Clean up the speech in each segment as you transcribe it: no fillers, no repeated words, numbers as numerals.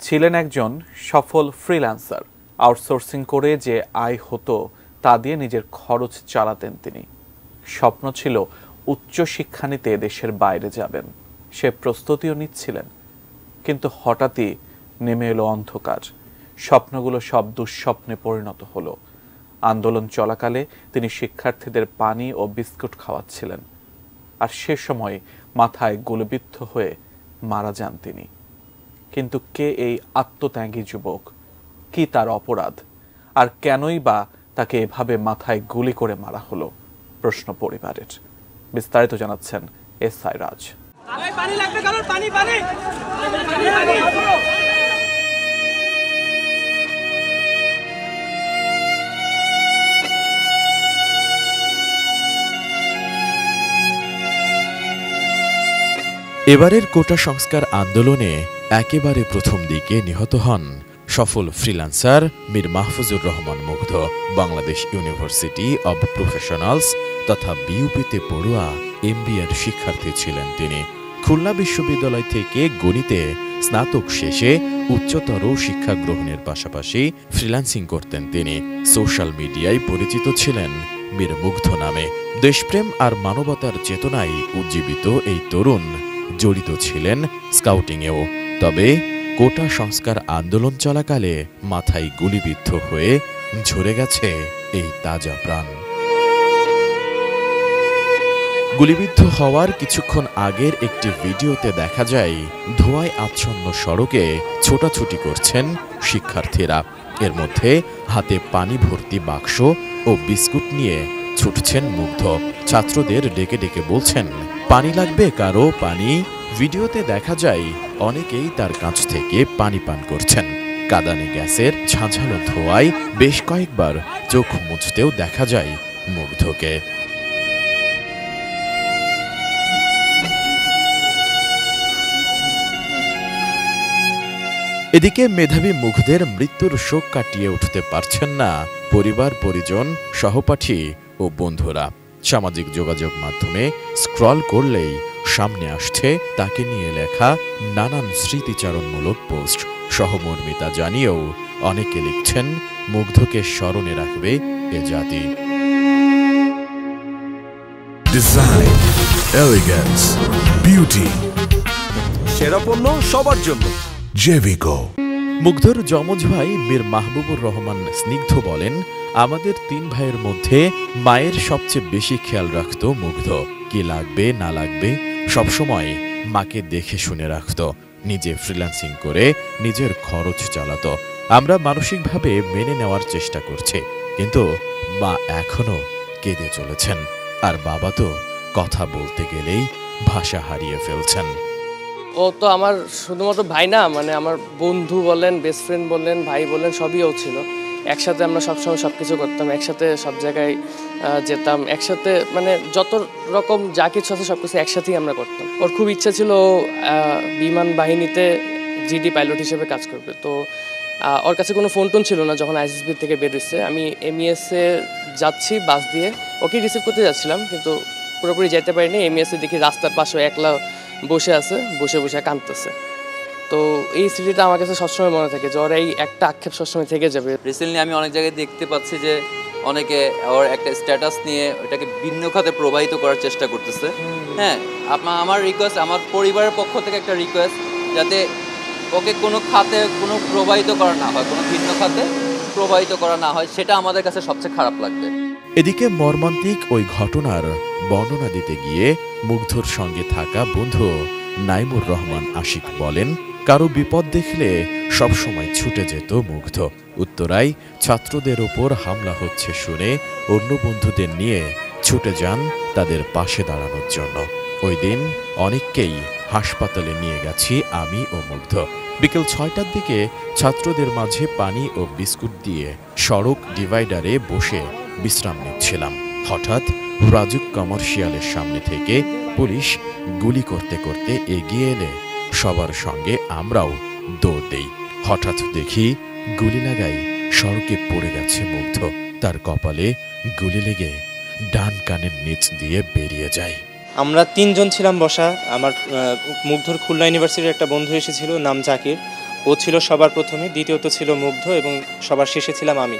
ছিলেন একজন সফল ফ্রিল্যান্সার। আউটসোর্সিং করে যে আয় হতো তা দিয়ে নিজের খরচ চালাতেন তিনি। স্বপ্ন ছিল উচ্চ শিক্ষা নিতে দেশের বাইরে যাবেন, সে প্রস্তুতিও নিচ্ছিলেন। কিন্তু হঠাৎই নেমে এলো অন্ধকার। স্বপ্নগুলো সব দুঃস্বপ্নে পরিণত হলো। আন্দোলন চলাকালে তিনি শিক্ষার্থীদের পানি ও বিস্কুট খাওয়াচ্ছিলেন, আর সে সময় মাথায় গুলিবিদ্ধ হয়ে মারা যান তিনি। কিন্তু কে এই আত্মত্যাগী যুবক, কি তার অপরাধ, আর কেনই বা তাকে এভাবে মাথায় গুলি করে মারা হলো? প্রশ্ন পরিবারের। বিস্তারিত জানাচ্ছেন এসআই রাজ। এবারের কোটা সংস্কার আন্দোলনে একেবারে প্রথম দিকে নিহত হন সফল ফ্রিল্যান্সার মীর মাহফুজুর রহমান মুগ্ধ। বাংলাদেশ ইউনিভার্সিটি অব প্রফেশনালস তথা বিইউপিতে পড়ুয়া এমবিএর শিক্ষার্থী ছিলেন তিনি। খুলনা বিশ্ববিদ্যালয় থেকে গণিতে স্নাতক শেষে উচ্চতর শিক্ষা গ্রহণের পাশাপাশি ফ্রিল্যান্সিং করতেন তিনি। সোশ্যাল মিডিয়ায় পরিচিত ছিলেন মীর মুগ্ধ নামে। দেশপ্রেম আর মানবতার চেতনায় উজ্জীবিত এই তরুণ জড়িত ছিলেন স্কাউটিংয়েও। তবে কোটা সংস্কার আন্দোলন চলাকালে মাথায় গুলিবিদ্ধ হয়ে ঝরে গেছে এই তাজা প্রাণ। গুলিবিদ্ধ হওয়ার কিছুক্ষণ আগের একটি ভিডিওতে দেখা যায় ধোঁয়ায় আচ্ছন্ন সড়কে ছোটাছুটি করছেন শিক্ষার্থীরা। এর মধ্যে হাতে পানি ভর্তি বাক্স ও বিস্কুট নিয়ে ছুটছেন মুগ্ধ। ছাত্রদের ডেকে ডেকে বলছেন, পানি লাগবে কারো, পানি। ভিডিওতে দেখা যায় অনেকেই তার কাছ থেকে পানি পান করছেন। কাঁদানে গ্যাসের ঝাঁঝালো ধোঁয়ায় বেশ কয়েকবার চোখ মুছতেও দেখা যায় মুগ্ধকে। এদিকে মেধাবী মুগ্ধের মৃত্যুর শোক কাটিয়ে উঠতে পারছেন না পরিবার, পরিজন, সহপাঠী ও বন্ধুরা। সামাজিক যোগাযোগ মাধ্যমে স্ক্রল করলেই সামনে আসছে তাকে নিয়ে লেখা নানান স্মৃতিচারণমূলক পোস্ট। সহমর্মিতা জানিয়েও অনেকে লিখছেন, মুগ্ধকে স্মরণে রাখবে এ জাতি। ডিজাইন, এলিগেন্স, বিউটি, সেরা পণ্য সবার জন্য জেভিকো। মুগ্ধর যমজ ভাই মীর মাহবুবুর রহমান স্নিগ্ধ বলেন, আমাদের 3 ভাইয়ের মধ্যে মায়ের সবচেয়ে বেশি খেয়াল রাখত মুগ্ধ। কি লাগবে না লাগবে সবসময় মাকে দেখে শুনে রাখত। নিজে ফ্রিল্যান্সিং করে নিজের খরচ চালাত। আমরা মানসিকভাবে মেনে নেওয়ার চেষ্টা করছি, কিন্তু মা এখনো কেঁদে চলেছেন। আর বাবা তো কথা বলতে গেলেই ভাষা হারিয়ে ফেলছেন। ও তো আমার শুধুমাত্র ভাই না, মানে আমার বন্ধু বলেন, বেস্ট ফ্রেন্ড বলেন, ভাই বলেন, সবই ও ছিল। একসাথে আমরা সবসময় সব কিছু করতাম, একসাথে সব জায়গায় যেতাম, একসাথে মানে যত রকম যা কিছু আছে সব কিছু একসাথেই আমরা করতাম। ওর খুব ইচ্ছা ছিল বিমান বাহিনীতে জিডি পাইলট হিসেবে কাজ করবে। তো ওর কাছে কোনো ফোন টোন ছিল না যখন আইএসএসবি থেকে বের হয়েছে। আমি এমইএসে যাচ্ছি বাস দিয়ে, ওকে রিসিভ করতে যাচ্ছিলাম, কিন্তু পুরোপুরি যেতে পারিনি। এমইএসে দেখি রাস্তার পাশে একলা বসে আছে, বসে বসে কাঁদতেছে। তো এই স্মৃতিটা আমার কাছে সবসময় মনে থাকে, যে ওর এই একটা আক্ষেপ সবসময় থেকে যাবে। রিসেন্টলি আমি অনেক জায়গায় দেখতে পাচ্ছি যে অনেকে ওর একটা স্ট্যাটাস নিয়ে ওটাকে ভিন্ন খাতে প্রবাহিত করার চেষ্টা করতেছে। হ্যাঁ, আমার রিকোয়েস্ট, আমার পরিবারের পক্ষ থেকে একটা রিকোয়েস্ট, যাতে ওকে কোনো খাতে কোনো প্রবাহিত করা না হয়, কোনো ভিন্ন খাতে প্রবাহিত করা না হয়, সেটা আমাদের কাছে সবচেয়ে খারাপ লাগবে। এদিকে মর্মান্তিক ওই ঘটনার বর্ণনা দিতে গিয়ে মুগ্ধর সঙ্গে থাকা বন্ধু নাইমুর রহমান আশিক বলেন, কারো বিপদ দেখলে সবসময় ছুটে যেত মুগ্ধ। উত্তরায় ছাত্রদের ওপর হামলা হচ্ছে শুনে অন্য বন্ধুদের নিয়ে ছুটে যান তাদের পাশে দাঁড়ানোর জন্য। ওই দিন অনেককেই হাসপাতালে নিয়ে গেছি আমি ও মুগ্ধ। বিকেল 6টার দিকে ছাত্রদের মাঝে পানি ও বিস্কুট দিয়ে সড়ক ডিভাইডারে বসে বিশ্রাম নিচ্ছিলাম। হঠাৎ রাজুক কমার্শিয়ালের সামনে থেকে পুলিশ গুলি করতে করতে এগিয়ে এলে সবার সঙ্গে আমরাও দৌড় দেই। হঠাৎ দেখি গুলি লাগাই সড়কে পড়ে গেছে মুগ্ধ। তার কপালে গুলি লেগে ডান কানের নিচ দিয়ে বেরিয়ে যায়। আমরা 3 জন ছিলাম বসা। আমার মুগ্ধর খুলনা ইউনিভার্সিটির একটা বন্ধু এসেছিল, নাম জাকির। ও ছিল সবার প্রথমে, দ্বিতীয়ত ছিল মুগ্ধ এবং সবার শেষে ছিলাম আমি।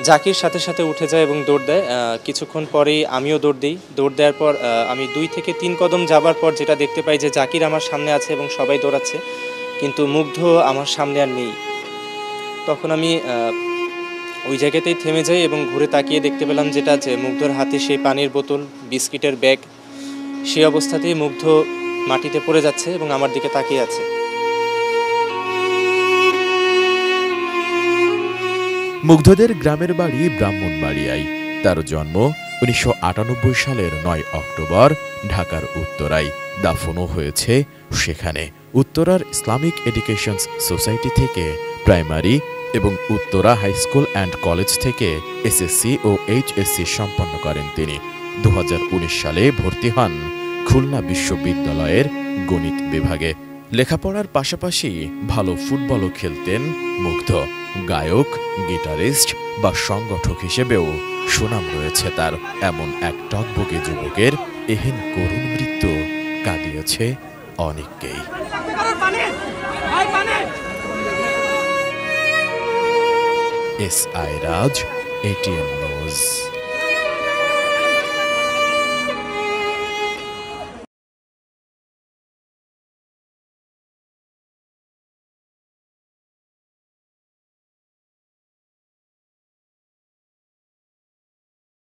জাকির সাথে সাথে উঠে যায় এবং দৌড় দেয়। কিছুক্ষণ পরেই আমিও দৌড় দিই। দৌড় দেওয়ার পর আমি 2 থেকে 3 কদম যাবার পর যেটা দেখতে পাই যে জাকির আমার সামনে আছে এবং সবাই দৌড়াচ্ছে, কিন্তু মুগ্ধ আমার সামনে আর নেই। তখন আমি ওই জায়গাতেই থেমে যাই এবং ঘুরে তাকিয়ে দেখতে পেলাম যেটা যে মুগ্ধর হাতে সেই পানির বোতল, বিস্কিটের ব্যাগ, সেই অবস্থাতেই মুগ্ধ মাটিতে পড়ে যাচ্ছে এবং আমার দিকে তাকিয়ে আছে। মুগ্ধদের গ্রামের বাড়ি ব্রাহ্মণবাড়িয়ায়। তার জন্ম 1998 সালের 9 অক্টোবর ঢাকার উত্তরায়। দাফনও হয়েছে সেখানে। উত্তরার ইসলামিক এডুকেশন সোসাইটি থেকে প্রাইমারি এবং Uttara high school and college থেকে এসএসসি ও এইচএসসি সম্পন্ন করেন তিনি। 2019 সালে ভর্তি হন খুলনা বিশ্ববিদ্যালয়ের গণিত বিভাগে। লেখাপড়ার পাশাপাশি ভালো ফুটবলও খেলতেন মুগ্ধ। গায়ক, গিটারিস্ট বা সংগঠক হিসেবেও সুনাম রয়েছে তার। এমন এক টকবকে যুবকের এহেন করুণ মৃত্যু কাঁদিয়েছে অনেককেই। S I Raj, ATN news.